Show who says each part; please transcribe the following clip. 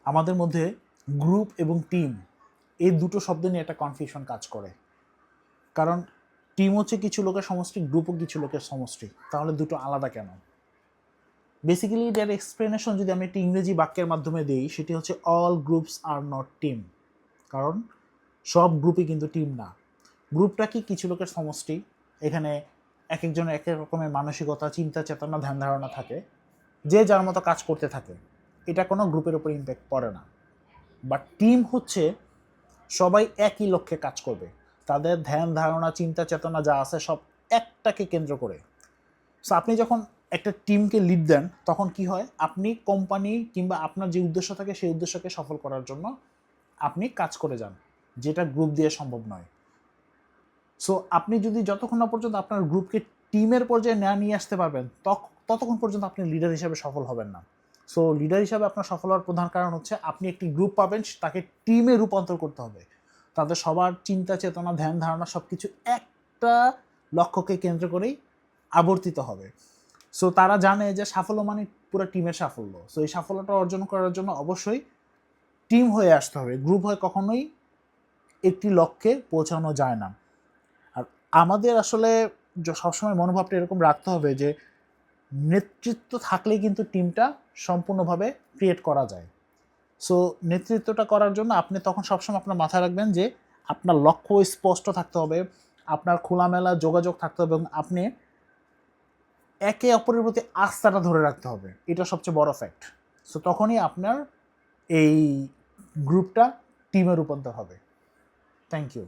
Speaker 1: আমাদের মধ্যে গ্রুপ এবং টিম এই দুটো শব্দ নিয়ে একটা কনফিউশন কাজ করে। কারণ টিম হচ্ছে কিছু লোকের সমষ্টি, গ্রুপও কিছু লোকের সমষ্টি, তাহলে দুটো আলাদা কেন? বেসিক্যালি এটার এক্সপ্লেনেশন যদি আমি একটা ইংরেজি বাক্যের মাধ্যমে দিই, সেটি হচ্ছে all groups are not team. কারণ সব গ্রুপই কিন্তু টিম না। গ্রুপটা কি কিছু লোকের সমষ্টি, এখানে এক একজনের এক এক রকমের মানসিকতা, চিন্তা চেতনা, ধ্যান ধারণা থাকে, যে যার মতো কাজ করতে থাকে, এটা কোনো গ্রুপের উপর ইম্প্যাক্ট পড়ে না। বাট টিম হচ্ছে সবাই একই লক্ষ্যে কাজ করবে, তাদের ধ্যান ধারণা, চিন্তা চেতনা যা আছে সব একটাকে কেন্দ্র করে। সো আপনি যখন একটা টিমকে লিড দেন, তখন কি হয়, আপনি কোম্পানি কিংবা আপনার যে উদ্দেশ্য থাকে সেই উদ্দেশ্যকে সফল করার জন্য আপনি কাজ করে যান, যেটা গ্রুপ দিয়ে সম্ভব নয়। সো আপনি যদি যতক্ষণ না পর্যন্ত আপনার গ্রুপকে টিমের পর্যায়ে না নিয়ে আসতে পারবেন, ততক্ষণ পর্যন্ত আপনি লিডার হিসেবে সফল হবেন না। সো লিডার হিসাবে আপনার সফল হওয়ার প্রধান কারণ হচ্ছে আপনি একটি গ্রুপ পাবেন, তাকে টিমে রূপান্তর করতে হবে। তাদের সবার চিন্তা চেতনা, ধ্যান ধারণা সব কিছু একটা লক্ষ্যকে কেন্দ্র করেই আবর্তিত হবে। সো তারা জানে যে সাফল্য মানে পুরো টিমের সাফল্য। সো এই সাফল্যটা অর্জন করার জন্য অবশ্যই টিম হয়ে আসতে হবে, গ্রুপ হয়ে কখনোই একটি লক্ষ্যে পৌঁছানো যায় না। আর আমাদের আসলে সবসময় মনোভাবটা এরকম রাখতে হবে যে নেতৃত্ব থাকলেই কিন্তু টিমটা সম্পূর্ণভাবে ক্রিয়েট করা যায়। সো নেতৃত্বটা করার জন্য আপনি তখন সবসময় আপনার মাথায় রাখবেন যে আপনার লক্ষ্য স্পষ্ট থাকতে হবে, আপনার খোলামেলা যোগাযোগ থাকতে হবে, এবং আপনি একে অপরের প্রতি আস্থাটা ধরে রাখতে হবে। এটা সবচেয়ে বড় ফ্যাক্ট। সো তখনই আপনার এই গ্রুপটা টিমে রূপান্তর হবে। Thank you.